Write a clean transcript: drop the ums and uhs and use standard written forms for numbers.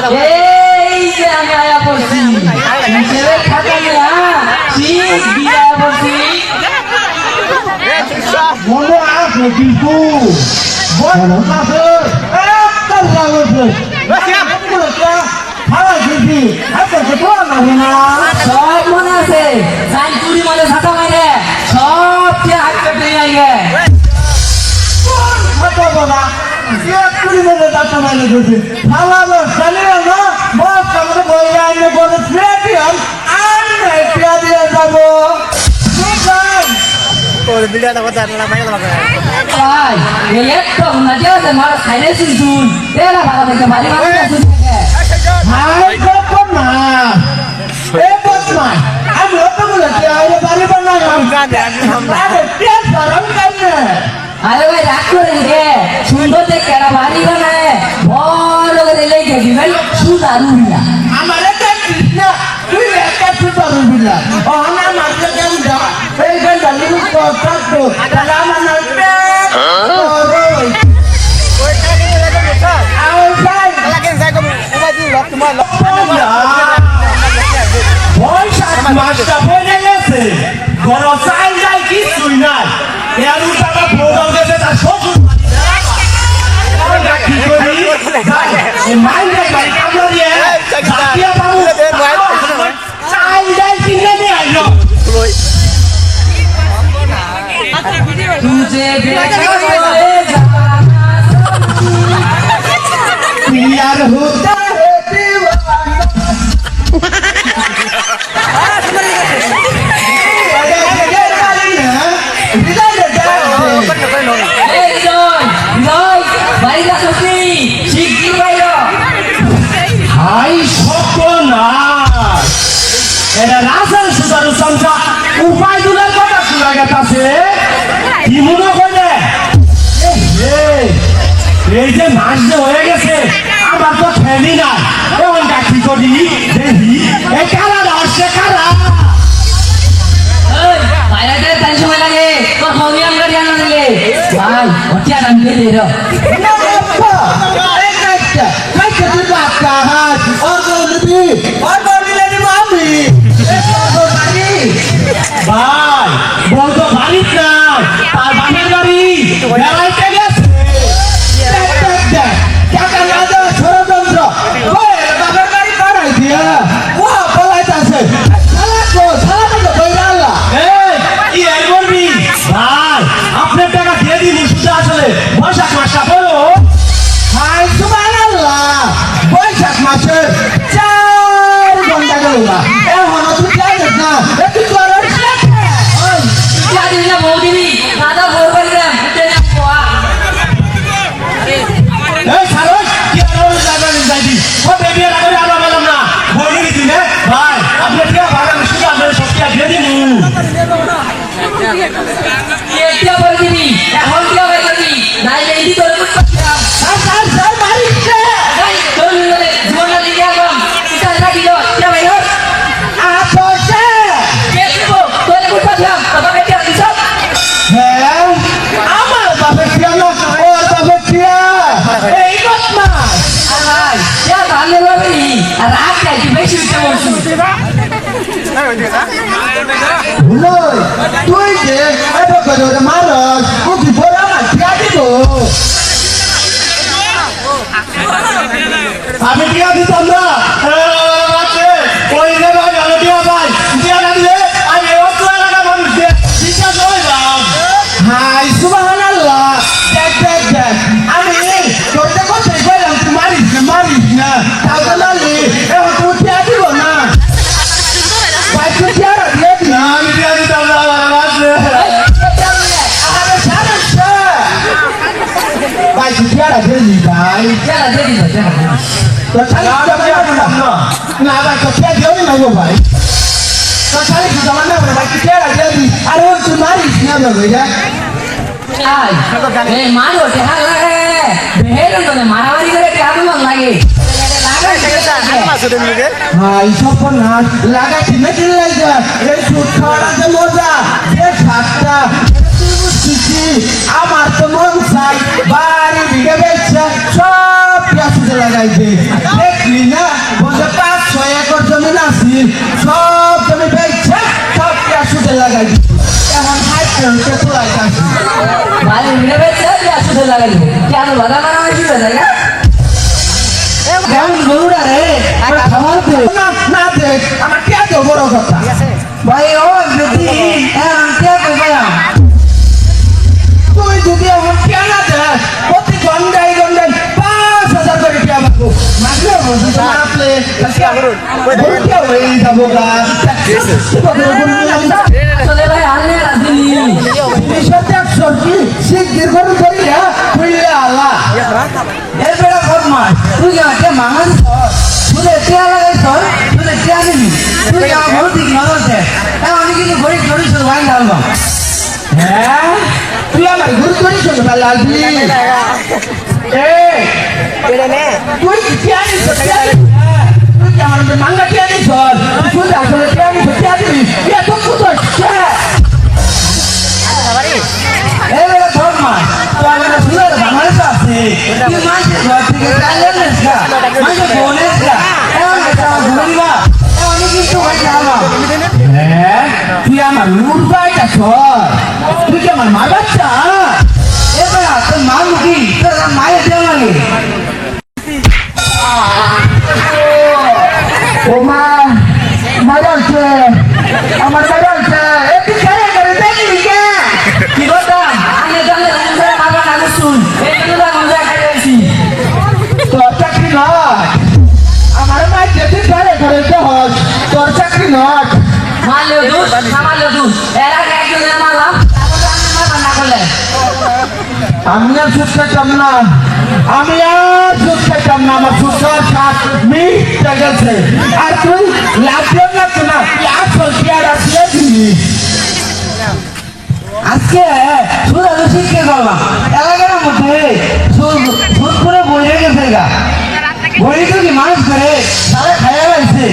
এই যে আমি আয়া পড়ছি হিসেবে খাতা নিয়া ঠিক বিয়া পড়ছি মনে আছে কিন্তু বড় আছে একটা লাগছে ভালো কিন্তু এত তো লাগে না সব মনে আছে সাইকুড়ি মনে ছাতা মাইরে সব যে হাত কেটে আইগে কত বাবা কুড়ি মিনিট দাঁড়া মাইলে দিয়েছে ভালো জানিও না বস আমাদের বই আইনে বলে প্লেটিয়াম আর প্লেটিয়া দিয়ে যাবো ওর ভিডিওটা কথা না মাইকে দাও ভাই এই একটু না যাতে মার খাইলে শুন এরা ভালো থেকে বাড়ি বাড়ি শুন থাকে হাই কত না এ কত না আমি অত বলে কি আইলে বাড়ি বানালাম আরে পেট গরম করে আরে ভাই রাগ করে রে সুন্দর দেখে এরা বাড়ি বানায় ভালো করে লেগে দিবেন সুদারুন না আমার একটা কৃষ্ণ তুই একটা সুপার বিলা ও না মারতে কেন যা এই গন্ডা লিখু কত তাহলে আমার পেট ওই ওই টাকা নিয়ে লাগে না আই যাই লাগে যাই কম মোবাইল দি লক তোমার লক বৈশাখ মাসটা পড়ে গেছে বড় চাই যাই কিছুই নাই এর উল্টাটা প্রোগ্রাম গেছে তার শ্বশুর কি করি এই মাইন্ডে বাড়ি কামড় দিয়ে জাতীয় বাবু চাই যাই কিনে নিয়ে আইলো तुझे देखा प्यार होता है दीवाना হাই সর্বনাশ এটা রাজার সুতার সঞ্চা উপায় দুলার কথা শোনা গেছে কি মনে করে এই যে নাচ যে হয়ে গেছে আমার তো ফেলি না এমন ডাকি করি দেখি এই কারা আসছে কারা ভাই বলতো বাড়ির নাই তার বাপের বাড়ি বেড়াইতে গেছে টাকা না দেওয়া ষড়যন্ত্র বাপের বাড়ি করাই দিয়া ও বলাইতেছে ভাই আপনার টাকা দিয়ে দিন শুধু আসলে বৈশাখ মাসটা পড়ো হাই সুবহানাল্লাহ বৈশাখ মাসের 4 ঘন্টা গেল না এখন তুই জানিস না তুই করার এই ছাড়ো কি আর জায়গা নেই যাইবি ও বেবি আর আমি আলো বললাম না বলি দিদি নে ভাই আপনি কি ভাড়া শুধু আপনার সত্যি দিয়ে দিন স্যার মারিছে হ্যাঁ আমার বাপের টিয়া না ওর বাপের টিয়া এই বদমাস ভুলই তুই যে এত করে মারস ও কি বড় আমার টিয়া দিব আমি টিয়া দিতাম না ওই যে ভাই আমি টিয়া ভাই টিয়া না দিলে আমি অত এলাকা মানুষ দিয়ে বিশ্বাস হয়ে যাও হাই সুবহানাল্লাহ দেখ দেখ দেখ আমি তোরটা কথা বললাম তুই মারিস না তাহলে মারলি এখন তুই টিয়া দিব না ভাই তুই টিয়া দিয়ে না আমি টিয়া দিতাম না ভাই তুই টিয়া দিলি ভাই তো খালি না ভাই তো টিয়া দিও না গো ভাই তো খালি জমা না ভাই তুই টিয়া দিলি আরে তুই মারিস না ভাই মারামারি করে কেমন লাগে ভাই সর্বনাশ লাগাচ্ছি না কি লাগা এই সুদ খাওয়াটা যে মজা যে ঠাট্টা আমার তো মন চাই বাড়ি দিকে বেচছে সব লাগাইছে দেখলি না বলছে 5-6 একর জমি আছে সব জমি বেচছে সব টিয়া সুদে লাগাইছে এখন 60 টাকা লাগাইছে ভাই উড়ে বেঁচে আসতে লাগাইলো কেন বাধা মারা হয়েছিল জায়গা কেমন গরুরা রে খাবার দে না না দেখ আমার টিয়া তো বড় কথা ভাই ও যদি কে কইবা তুই যদি আমার টিয়া না দেখ প্রতি ঘন্টায় 5,000 করে টিয়া পাবো মাসে বসে তো আপনি টিয়া হয়ে যাবো গা আসলে ভাই আনলে রাজিনি এর বেড়া বদমাস তুই আমাকে মাঙাল তুই টিয়া লাগাই তোর তুই টিয়া দিবি তুই আমার বড় দিক নজর দে আমি কিন্তু গরিব গরিব সব ভাই ডালবা হ্যাঁ তুই আমার গুরু করি শুনে লালবি তুই কি আনিস তুই আমার মাঙ্গা কি আনিস তুই আসলে কি আনিস দিবি তো কুতো এই বেড়া বদমাস তো আমার সুন্দর বাংলাদেশ আছে তুই মাঝে ঘর থেকে চাইলেন না মাঝে বোনের না এমন কথা বলিবা আমি কিন্তু ভাই ডালবা হ্যাঁ তুই আমার মুরগাইটা সর তুই কি আমার মা বাচ্চা এবার তোর মা মুখি তোর মায়ের দেওয়া লাগে ও মা মজা হচ্ছে আমার মজা হচ্ছে একটু ছেড়ে করে দেখবি কে কি করতাম আমি জানলে রমজান মারবা না শুন এই জন্য রমজান খাইছি তোর চাকরি নয় আমার মা যেতে ছেড়ে করে হস তোর চাকরি নয় মারলে দুধ সামালে দুধ এর আগে একজনের মারলাম তারপরে আমি মারবা না করলে আমি আর সুদ খাইতাম না আমি আর সুদ খাইতাম না আমার সুদের সাথ মিটে গেছে আর তুই লাগলো না তো না আর চলছি আর আসলে দিবি আজকে সুদ আলু শিখে করলাম এলাকার মধ্যে সুদ করে বইরে গেছে গা বই তো কি মানুষ করে তাহলে খাইয়া লাগছে